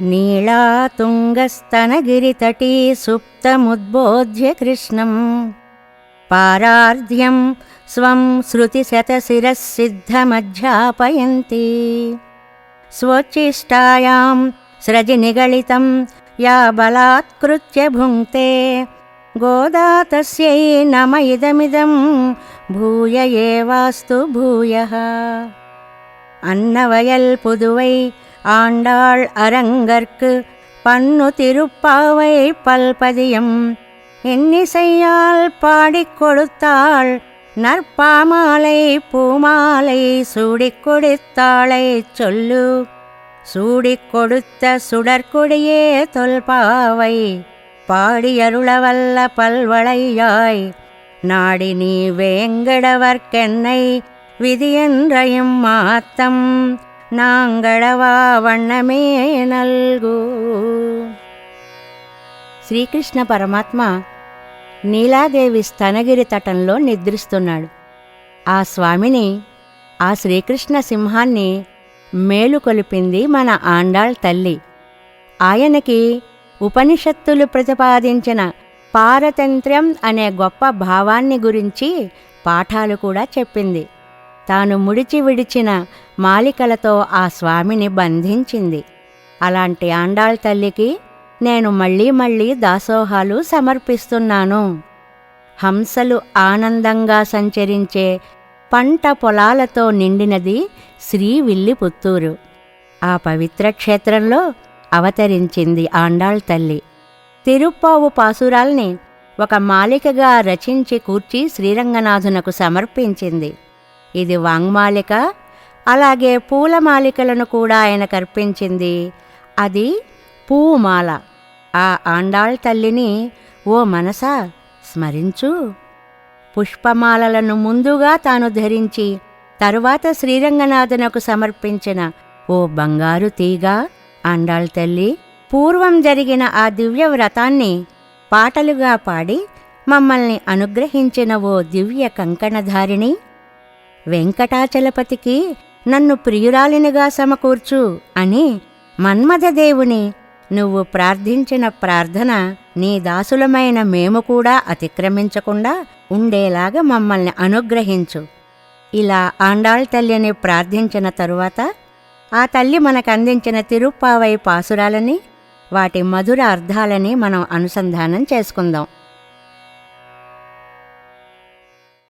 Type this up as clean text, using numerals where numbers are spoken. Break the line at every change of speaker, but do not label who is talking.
नीलातुङ्गस्तनगिरितटी सुप्तमुद्बोध्य कृष्णं पारार्ध्यं स्वं श्रुतिशतशिरः सिद्धमध्यापयन्ती स्वोच्छिष्टायां स्रजिनिगलितं या बलात्कृत्य भुङ्क्ते गोदा तस्यै नम इदमिदं भूय एवास्तु भूयः। अन्नवयल पुदुवै ஆண்டாள் அரங்கற்கு பன்னு திருப்பாவை பல்பதியம் இன்னிசையால் பாடிக் கொடுத்தாள் நற்பாமாலை பூமாலை சூடிக் கொடுத்தாளை சொல்லு சூடிக் கொடுத்த சுடற்கொடியே தொல்பாவை பாடியருளவல்ல பல்வளையாய் நாடி நீ வேங்கடவர்க்கென்னை விதியென்றையும் மாத்தம் నాంగడవా వన్నమే నల్గు. శ్రీకృష్ణ పరమాత్మ నీలాదేవి స్తనగిరి తటంలో నిద్రిస్తున్నాడు. ఆ స్వామిని, ఆ శ్రీకృష్ణ సింహాన్ని మేలుకొలిపింది మన ఆండాళ్ తల్లి. ఆయనకి ఉపనిషత్తులు ప్రతిపాదించిన పారతంత్ర్యం అనే గొప్ప భావాన్ని గురించి పాఠాలు కూడా చెప్పింది. తాను ముడిచి విడిచిన మాలికలతో ఆ స్వామిని బంధించింది. అలాంటి ఆండాళ్ తల్లికి నేను మళ్ళీ మళ్ళీ దాసోహాలు సమర్పిస్తున్నాను. హంసలు ఆనందంగా సంచరించే పంట పొలాలతో నిండినది శ్రీవిల్లిపుత్తూరు. ఆ పవిత్ర క్షేత్రంలో అవతరించింది ఆండాళ్ తల్లి. తిరుప్పావు పాసురాల్ని ఒక మాలికగా రచించి కూర్చి శ్రీరంగనాథునకు సమర్పించింది. ఇది వాంగ్మాలిక. అలాగే పూలమాలికలను కూడా ఆయన కర్పించింది. అది పూమాల. ఆ ఆండాళ్ తల్లిని ఓ మనసా స్మరించు. పుష్పమాలలను ముందుగా తాను ధరించి తరువాత శ్రీరంగనాథునకు సమర్పించిన ఓ బంగారు తీగ ఆండాళ్ తల్లి. పూర్వం జరిగిన ఆ దివ్య వ్రతాన్ని పాటలుగా పాడి మమ్మల్ని అనుగ్రహించిన ఓ దివ్య కంకణధారిణి, వెంకటాచలపతికి నన్ను ప్రియురాలినిగా సమకూర్చు అని మన్మథదేవుని నువ్వు ప్రార్థించిన ప్రార్థన నీ దాసులమైన మేము కూడా అతిక్రమించకుండా ఉండేలాగా మమ్మల్ని అనుగ్రహించు. ఇలా ఆండాళ్ తల్లిని ప్రార్థించిన తరువాత ఆ తల్లి మనకందించిన తిరుప్పావై పాసురాలని, వాటి మధుర అర్థాలని మనం అనుసంధానం చేసుకుందాం.